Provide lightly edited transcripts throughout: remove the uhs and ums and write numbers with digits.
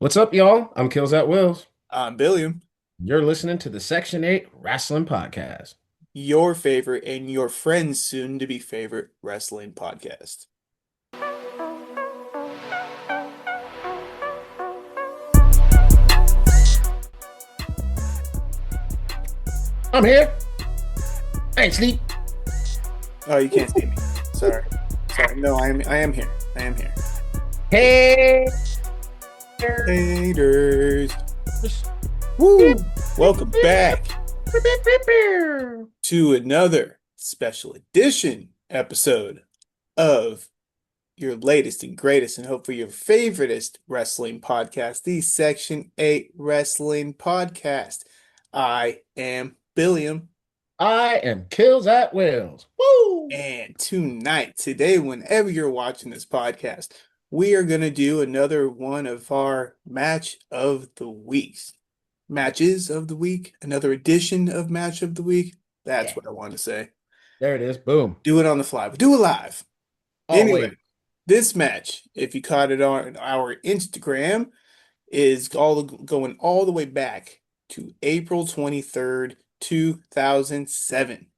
What's up, y'all? I'm Kills at Wills. I'm Billiam, You're listening to the Section 8 Wrestling Podcast. your favorite and your friend's soon to be favorite wrestling podcast. I'm here. I ain't sleep. Oh, you can't see me. Sorry. Sorry. No, I am here. I am here. Hey. Haters. Woo! Welcome back to another special edition episode of your latest and greatest and hopefully your favoritest wrestling podcast, the Section 8 Wrestling Podcast. I am Billiam. I am Kills at Wills. Woo! And today, whenever you're watching this podcast, we are going to do another one of our matches of the week, another edition of match of the week. That's Yeah, what I want to say. there it is. Boom. Do it on the fly, but do it live. Anyway, Always. this match, if you caught it on our Instagram, is going all the way back to April 23rd, 2007.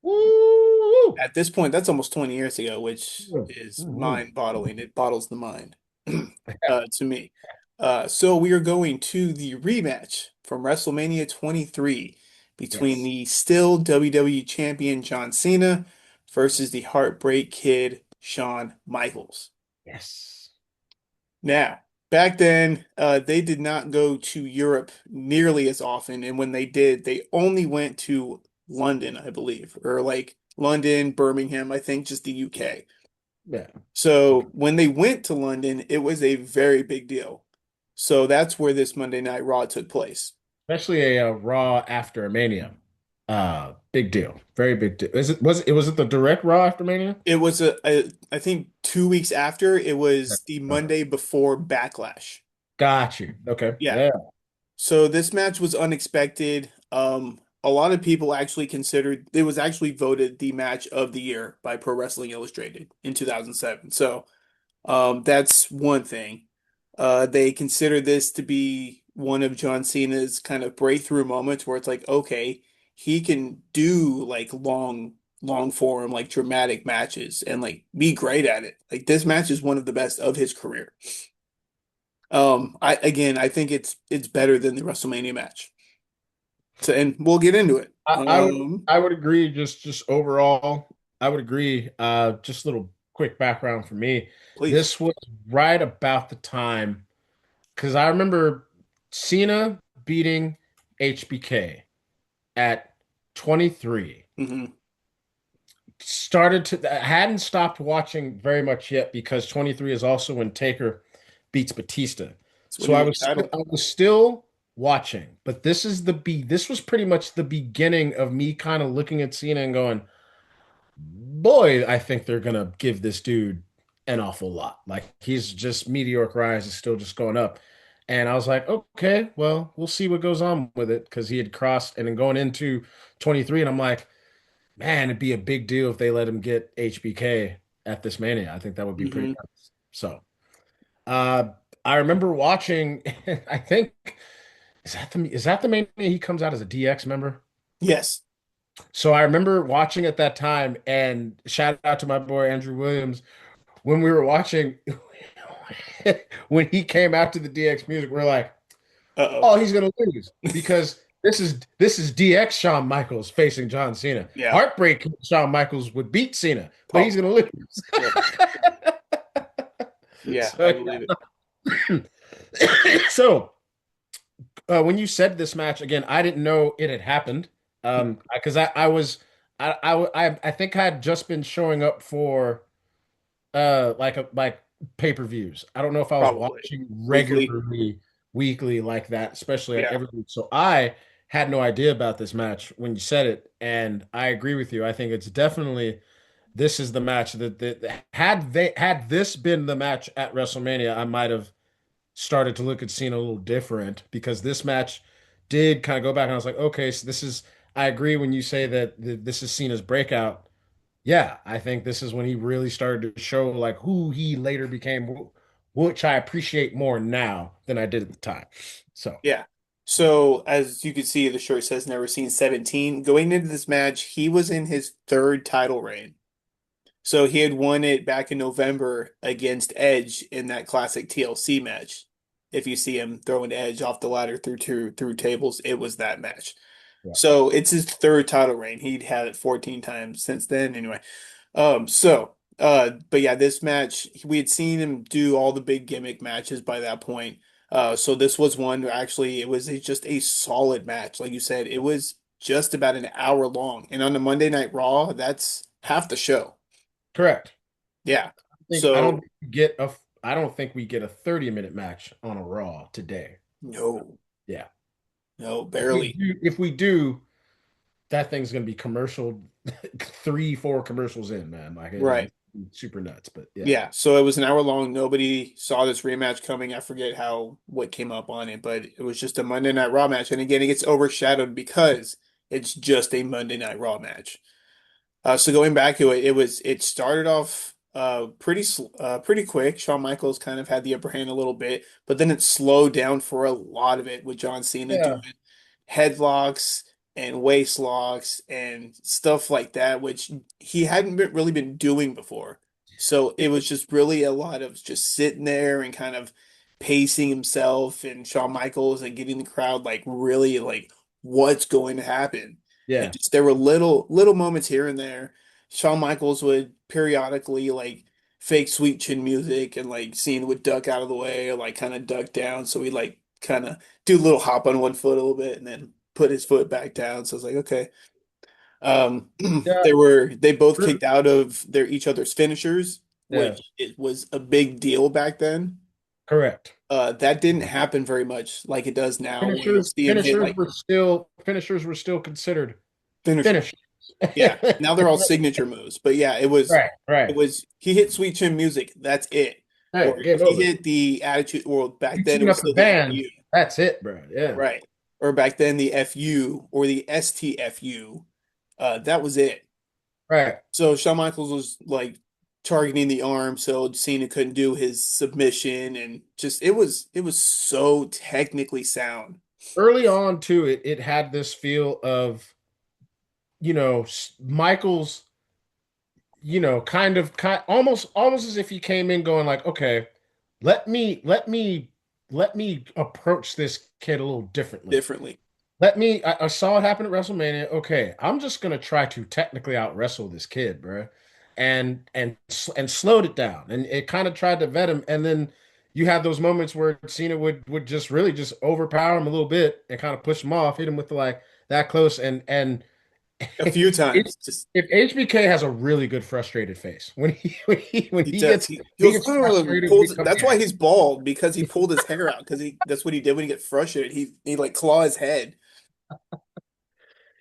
Woo! At this point, that's almost 20 years ago, which is Mhm. mind-boggling. It bottles the mind to me. So we are going to the rematch from WrestleMania 23 between Yes. the still WWE Champion John Cena versus the Heartbreak Kid Shawn Michaels. Yes. Now, back then, they did not go to Europe nearly as often, and when they did, they only went to London, I believe, or like London, Birmingham, I think just the UK. Yeah. So when they went to London, it was a very big deal. So that's where this Monday Night Raw took place. Especially a Raw after Mania. Big deal. Very big deal. Was it the direct Raw after Mania? It was I think 2 weeks after, it Okay. was the Okay. Monday before Backlash. Got you. Okay. Yeah. Yeah. So this match was unexpected. A lot of people actually considered it was actually voted the match of the year by Pro Wrestling Illustrated in 2007. So that's one thing. They consider this to be one of John Cena's kind of breakthrough moments where it's like, okay, he can do like long form, like dramatic matches and like be great at it. Like this match is one of the best of his career. I think it's better than the WrestleMania match. So, and we'll get into it. I would agree. Just overall, I would agree. Just a little quick background for me. Please. This was right about the time because I remember Cena beating HBK at 23. Hmm. I hadn't stopped watching very much yet because 23 is also when Taker beats Batista. That's when So he I won was the still, title. I was still watching, but this was pretty much the beginning of me kind of looking at Cena and going, boy, I think they're gonna give this dude an awful lot. Like he's just meteoric rise is still just going up. And I was like, okay, well, we'll see what goes on with it because he had crossed and then going into 23, and I'm like, man, it'd be a big deal if they let him get HBK at this Mania. I think that would be pretty Hmm. nice. So, uh, I remember watching. I think is that the Mania he comes out as a DX member? Yes. So I remember watching at that time, and shout out to my boy Andrew Williams when we were watching when he came out to the DX music. We're like, Uh-oh. oh, he's gonna lose because this is DX Shawn Michaels facing John Cena. Yeah. Heartbreak Shawn Michaels would beat Cena, but he's Probably. gonna lose. Yeah. Yeah, I So, believe it. so when you said this match again, I didn't know it had happened. Because I was I think I had just been showing up for like pay-per-views. I don't know if I was Probably. watching Weekly. regularly weekly like that, especially Yeah. every week. So I had no idea about this match when you said it, and I agree with you. I think it's definitely this is the match that had this been the match at WrestleMania, I might have started to look at Cena a little different because this match did kind of go back and I was like, okay, so this is I agree when you say that this is Cena's breakout. Yeah, I think this is when he really started to show like who he later became, which I appreciate more now than I did at the time. So Yeah. So as you can see, the shirt says never seen 17. Going into this match, he was in his third title reign. So he had won it back in November against Edge in that classic TLC match. If you see him throwing Edge off the ladder through tables, it was that match. yeah, So it's his third title reign. He'd had it 14 times since then. Anyway, but yeah, this match, we had seen him do all the big gimmick matches by that point. So this was one where actually it was just a solid match. Like you said, it was just about an hour long. And on the Monday Night Raw, that's half the show. correct. Yeah. I don't So think we get a I don't think we get a 30-minute match on a Raw today. no, Yeah. no, barely. If we do, that thing's gonna be commercial 3, 4 commercials in, man. Like Right. it's super nuts. But yeah. Yeah. So it was an hour long. Nobody saw this rematch coming. I forget what came up on it, but it was just a Monday Night Raw match. And again, it gets overshadowed because it's just a Monday Night Raw match. So going back to it, it started off pretty quick. Shawn Michaels kind of had the upper hand a little bit, but then it slowed down for a lot of it with John Cena doing Yeah. headlocks and waist locks and stuff like that, which he hadn't really been doing before. So it was just really a lot of just sitting there and kind of pacing himself and Shawn Michaels and getting the crowd like really like what's going to happen. And Yeah. just there were little moments here and there. Shawn Michaels would periodically like fake sweet chin music and like Cena would duck out of the way or like kind of duck down. So he like kind of do a little hop on one foot a little bit and then put his foot back down. So I was like, okay. Um, Yeah. they both kicked out of their each other's finishers, Yeah. which it was a big deal back then. Correct. That didn't happen very much like it does now, where you'll see him hit like Finishers were still considered finishers. finished. Yeah, now they're all signature moves. But yeah, Right, it right. was he hit Sweet Chin Music, that's it. Or Hey, game if he over. hit the Attitude, well, back You then it tune was up the still the band, FU, that's it, bro. Yeah. right? Or back then the FU or the STFU, that was it. Right. So Shawn Michaels was like targeting the arm, so Cena couldn't do his submission, and just it was so technically sound. Early on too, it had this feel of, Michael's, almost as if he came in going like, okay, let me let me let me approach this kid a little differently. Differently. I saw it happen at WrestleMania. Okay, I'm just gonna try to technically out wrestle this kid, bro, and slowed it down, and it kind of tried to vet him, and then you have those moments where Cena would just really just overpower him a little bit and kind of push him off, hit him with the, like that close, and A few if times, just HBK has a really good frustrated face when he he does. gets He he goes, gets frustrated when he pulls. comes, That's yeah. why he's bald because he pulled his hair out because that's what he did when he gets frustrated. He like claw his head.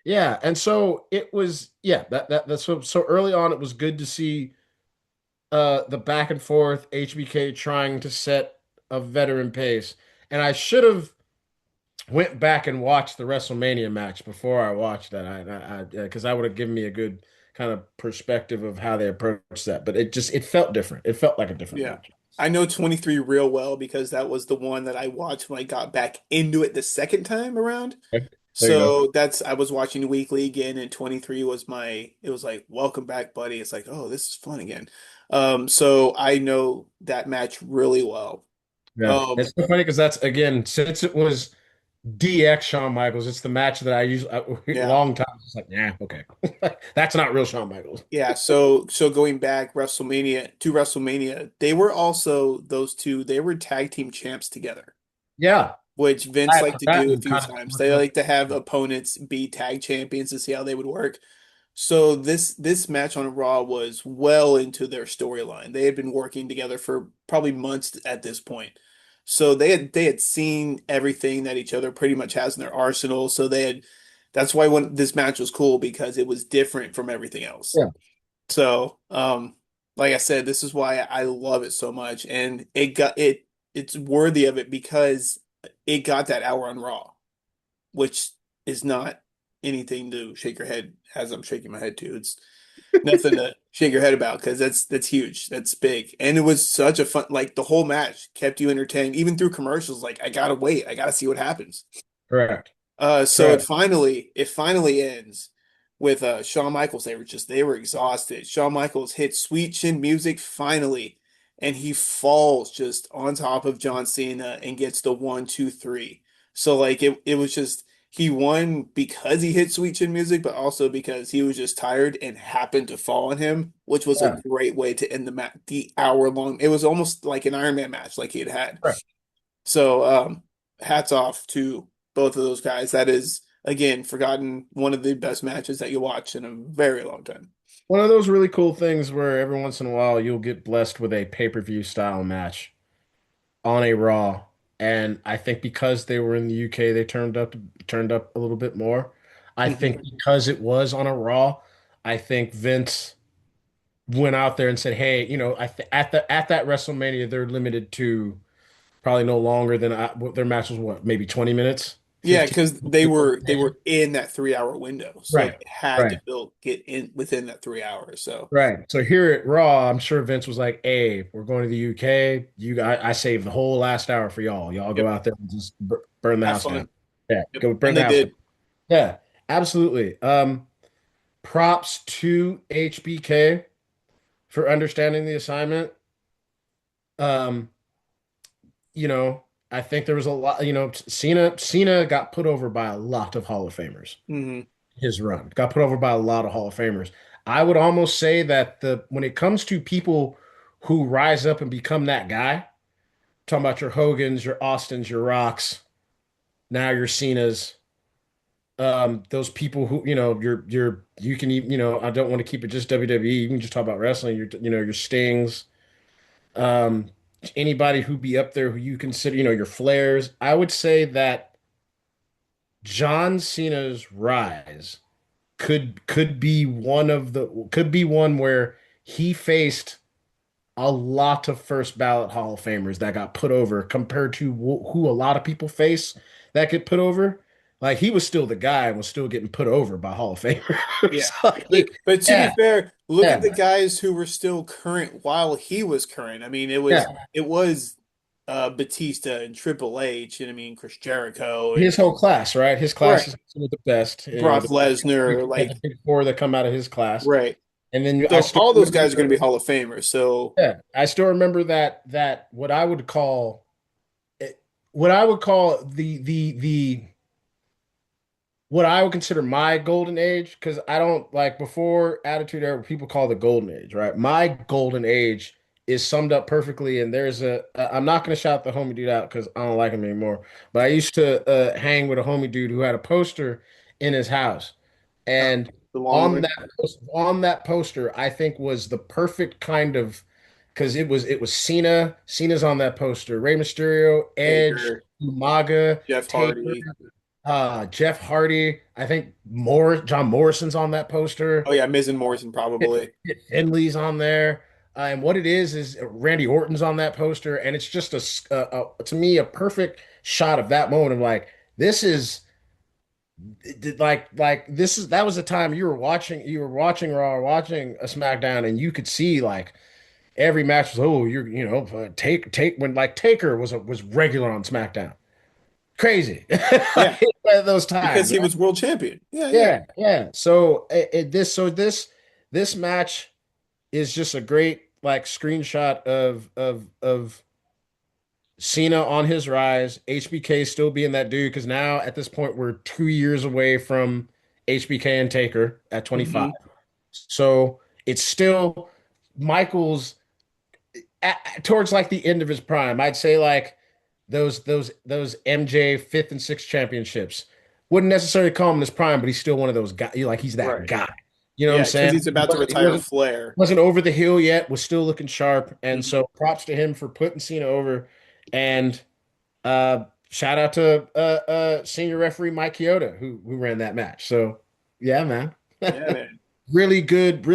Yeah, and so it was, yeah, that's so early on it was good to see the back and forth, HBK trying to set a veteran pace. And I should have went back and watched the WrestleMania match before I watched that. Because that would have given me a good kind of perspective of how they approached that. But it felt different. It felt like a different Yeah. match. I know 23 real well because that was the one that I watched when I got back into it the second time around. Okay. There you go. So I was watching weekly again, and 23 was it was like, welcome back, buddy. It's like, oh, this is fun again. So I know that match really well. Yeah, Um, it's so funny because that's, again, since it was DX Shawn Michaels, it's the match that I usually yeah. long time. It's like, yeah, okay, that's not real Shawn Michaels. Yeah, so going back WrestleMania, they were also those two, they were tag team champs together, Yeah, which I Vince had liked to do a forgotten few kind of times. They looking up. like to have opponents be tag champions to see how they would work. So this match on Raw was well into their storyline. They had been working together for probably months at this point. So they had seen everything that each other pretty much has in their arsenal. So that's why when this match was cool because it was different from everything else. Yeah, So, like I said, this is why I love it so much, and it's worthy of it because it got that hour on Raw, which is not anything to shake your head as I'm shaking my head to. nothing to shake your head about because that's huge. That's big. And it was such a fun, like the whole match kept you entertained, even through commercials. Like, I gotta wait, I gotta see what happens. Correct. So Correct. it finally ends with Shawn Michaels. They were exhausted. Shawn Michaels hits sweet chin music finally, and he falls just on top of John Cena and gets the 1, 2, 3. So like it was just he won because he hit sweet chin music, but also because he was just tired and happened to fall on him, which was a Yeah. great way to end the match, the hour long. It was almost like an Iron Man match, like he had had. Correct. So, hats off to both of those guys. That is, again, forgotten one of the best matches that you watch in a very long time. One of those really cool things where every once in a while you'll get blessed with a pay-per-view style match on a Raw. And I think because they were in the UK, they turned up a little bit more. I think Hmm. because it was on a Raw, I think Vince went out there and said, "Hey, I th at that WrestleMania, they're limited to probably no longer than their match was what, maybe 20 minutes, Yeah, 15." because they were in that 3 hour window, so Right, they had to right, get in within that 3 hours. So, right. So here at Raw, I'm sure Vince was like, "Hey, we're going to the UK. I saved the whole last hour for y'all. Y'all go yep, out there and just burn the have house down. fun. Yeah, Yep, go burn and the they house down." did. Yeah, absolutely. Props to HBK for understanding the assignment. Um, I think there was a lot, Cena got put over by a lot of Hall of Famers. Hmm. His run got put over by a lot of Hall of Famers. I would almost say that the when it comes to people who rise up and become that guy, talking about your Hogans, your Austins, your Rocks, now your Cenas, those people who, you can even, I don't want to keep it just WWE. You can just talk about wrestling, your Stings, um, anybody who be up there who you consider, your Flairs. I would say that John Cena's rise could be one where he faced a lot of first ballot Hall of Famers that got put over compared to who a lot of people face that get put over. Like he was still the guy and was still getting put over by Hall of Famers. Yeah, Like, but to be yeah, fair, look at yeah, the guys who were still current while he was current. I mean, yeah. it was Batista and Triple H, and I mean Chris Jericho and His whole class, right? His class right is some of the best. Brock Lesnar, The like big four that come out of his class. right. And then I So still all those guys are going to be remember, Hall of Famers. So yeah, I still remember that what I would call the what I would consider my golden age, because I don't like before Attitude Era, people call the golden age, right? My golden age is summed up perfectly, and I'm not going to shout the homie dude out because I don't like him anymore, but I used to hang with a homie dude who had a poster in his house, and the long way, on that poster, I think was the perfect kind of because it was Cena's on that poster, Rey Mysterio, Edge, Taker, Umaga, Jeff Taker, Hardy. Jeff Hardy. I think John Morrison's on that Oh poster. yeah, Miz and Morrison probably. Finley's on there. And what it is Randy Orton's on that poster, and it's just to me a perfect shot of that moment of like this is this is that was the time you were watching Raw or watching a SmackDown, and you could see like every match was take when like Taker was regular on SmackDown, crazy Yeah, at those because times, he right? was world champion. Yeah, yeah. Yeah, yeah. So this match is just a great like screenshot of Cena on his rise, HBK still being that dude because now at this point we're 2 years away from HBK and Taker at 25. Hmm. So it's still Michaels towards like the end of his prime. I'd say like those MJ fifth and sixth championships. Wouldn't necessarily call him his prime, but he's still one of those guys. Like he's that Right. guy. You know what I'm Yeah, because saying? he's He about to wasn't, he retire wasn't Flair. wasn't over the hill yet. Was still looking sharp, and Hmm. so props to him for putting Cena over. And shout out to senior referee Mike Chioda who ran that match. So yeah, man. Yeah, man. really good,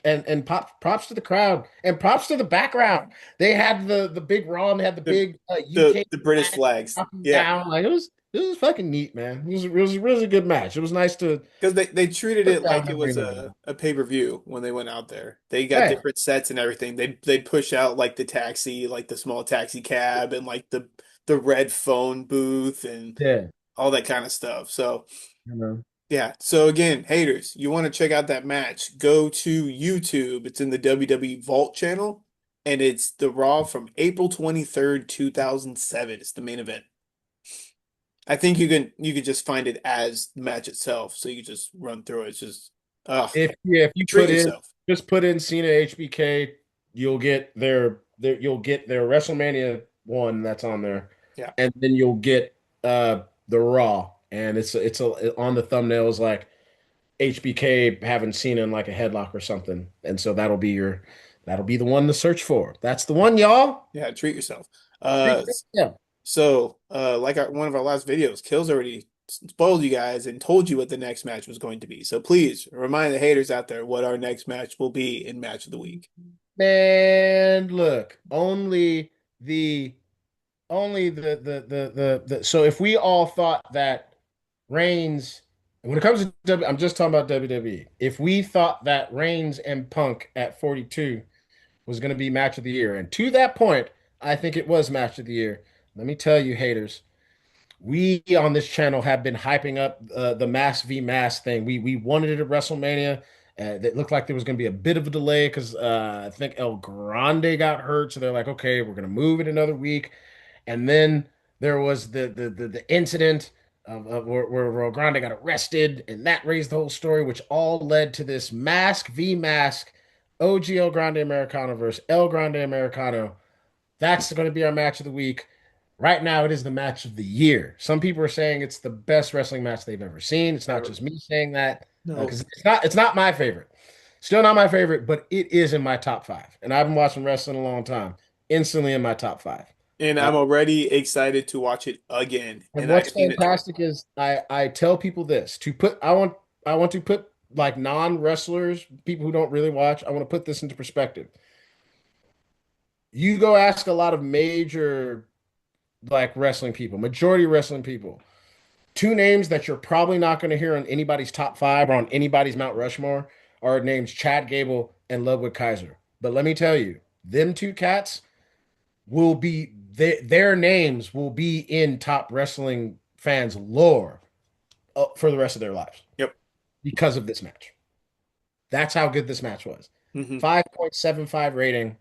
and props to the crowd and props to the background. They had the big Raw and they had the The big UK the British flag flags. up and Yeah. down. Like it was fucking neat, man. It was a really good match. It was nice to Because they treated put it down like it memory was lane. a pay-per-view when they went out there. They got Right. different sets and everything. They'd push out like the taxi, like the small taxi cab and like the red phone booth and Yeah. all that kind of stuff. So You know. yeah. So again, haters, you want to check out that match, go to YouTube. It's in the WWE Vault channel, and it's the Raw from April 23rd, 2007. It's the main event. I think you can just find it as the match itself, so you can just run through it. It's just If you treat put in yourself. just put in Cena HBK, you'll get their WrestleMania one that's on there, Yeah. and then you'll get the Raw, and on the thumbnail is like HBK having Cena in like a headlock or something, and so that'll be the one to search for. That's the one, y'all. Yeah, treat yourself. Uh Yeah. like one of our last videos, Kills already spoiled you guys and told you what the next match was going to be. So please remind the haters out there what our next match will be in Match of the Week. Man, look, the so if we all thought that Reigns, when it comes to I'm just talking about WWE. If we thought that Reigns and Punk at 42 was going to be match of the year, and to that point, I think it was match of the year. Let me tell you, haters, we on this channel have been hyping up the Mass v Mass thing. We wanted it at WrestleMania. It looked like there was going to be a bit of a delay because I think El Grande got hurt, so they're like, okay, we're going to move it another week. And then there was the incident of where El Grande got arrested, and that raised the whole story, which all led to this Mask v Mask, OG El Grande Americano versus El Grande Americano. That's going to be our match of the week. Right now, it is the match of the year. Some people are saying it's the best wrestling match they've ever seen. It's not Ever. just me saying that No. because it's not my favorite. Still not my favorite, but it is in my top five. And I've been watching wrestling a long time. Instantly in my top five. And And I'm already excited to watch it again. and And I've what's seen it twice. fantastic is I tell people this to put I want to put like non-wrestlers, people who don't really watch, I want to put this into perspective. You go ask a lot of major like wrestling people, majority wrestling people, two names that you're probably not going to hear on anybody's top five or on anybody's Mount Rushmore are names Chad Gable and Ludwig Kaiser. But let me tell you, them two cats their names will be in top wrestling fans' lore for the rest of their lives Yep. because of this match. That's how good this match was. Hmm. 5.75 rating.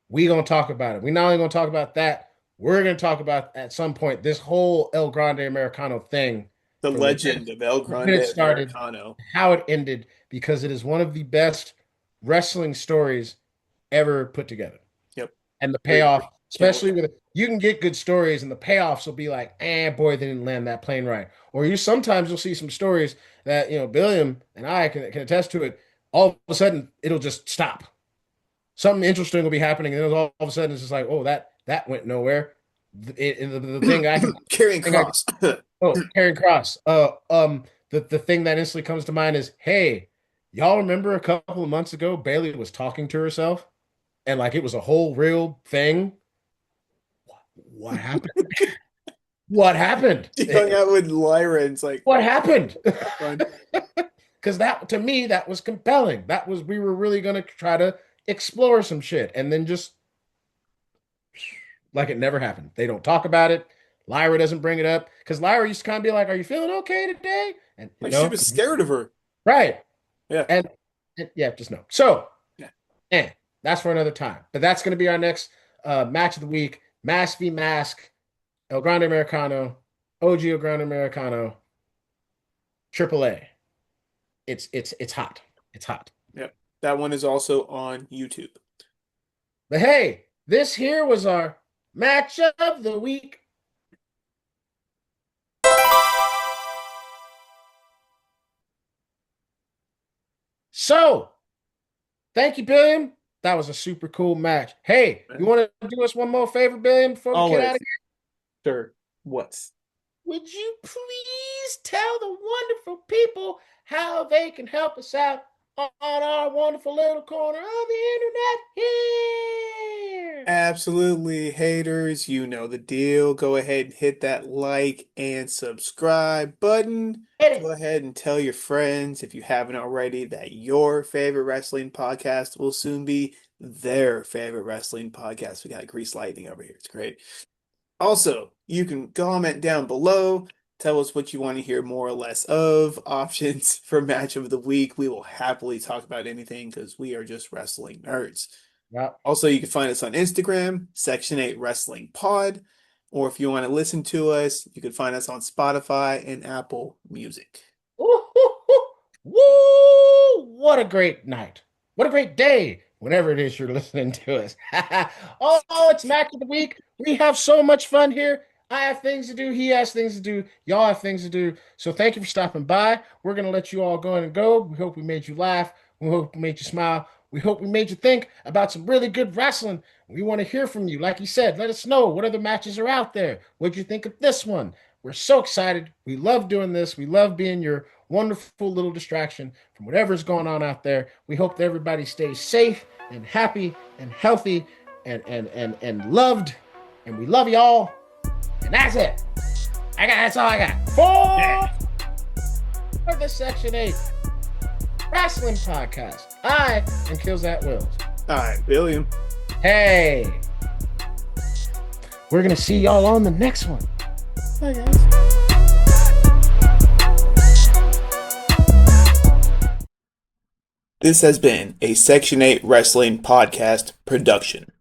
We gonna talk about it. We not only gonna talk about that, we're gonna talk about at some point this whole El Grande Americano thing The from legend of El when Grande it started, Americano. how it ended, because it is one of the best wrestling stories ever put together. Yep. And the Great. payoff, Can't wait. especially with you can get good stories, and the payoffs will be like, boy, they didn't land that plane right. Or you sometimes you'll see some stories that Billiam and I can attest to it. All of a sudden, it'll just stop. Something interesting will be happening, and then all of a sudden it's just like, oh, that went nowhere. The thing I can, Carrying thing I Cross. oh, Karen Cross. The thing that instantly comes to mind is, hey, y'all remember a couple of months ago Bailey was talking to herself, and like it was a whole real thing. What happened? What happened? She hung out with Lyra and it's like, What happened? fun. Because that to me that was compelling. That was we were really gonna try to explore some shit, and then just like it never happened. They don't talk about it. Lyra doesn't bring it up because Lyra used to kind of be like, "Are you feeling okay today?" And Like she was scared of her. right, Yeah. and yeah, just no. So, Yeah. eh, that's for another time. But that's going to be our next match of the week: Mask v Mask, El Grande Americano, OG El Grande Americano, Triple A. It's hot. It's hot. Yep. That one is also on YouTube. But hey, this here was our match of the week. So, thank you, Billiam. That was a super cool match. Hey, you want to do us one more favor, Billiam, before we get out of Always. here? Sure. What's Would you please tell the wonderful people how they can help us out on our wonderful little corner of the internet here. Absolutely, haters, you know the deal. Go ahead and hit that like and subscribe button. Hit Go it. ahead and tell your friends, if you haven't already, that your favorite wrestling podcast will soon be their favorite wrestling podcast. We got Grease Lightning over here. It's great. Also, you can comment down below. Tell us what you want to hear more or less of. Options for match of the week. We will happily talk about anything because we are just wrestling nerds. Yeah. Also, you can find us on Instagram, Section 8 Wrestling Pod, or if you want to listen to us, you can find us on Spotify and Apple Music. Woo, woo, woo. Woo! What a great night. What a great day, whenever it is you're listening to us. Oh, it's Mac of the Week. We have so much fun here. I have things to do. He has things to do. Y'all have things to do. So thank you for stopping by. We're going to let you all go in and go. We hope we made you laugh. We hope we made you smile. We hope we made you think about some really good wrestling. We want to hear from you. Like you said, let us know what other matches are out there. What'd you think of this one? We're so excited. We love doing this. We love being your wonderful little distraction from whatever's going on out there. We hope that everybody stays safe and happy and healthy and loved. And we love y'all. And that's it. That's all I got. Yeah. For the Section 8 Wrestling Podcast. I am Kills at Wills. All right, William. Hey. We're gonna see y'all on the next one. Bye, guys. This has been a Section 8 Wrestling Podcast production.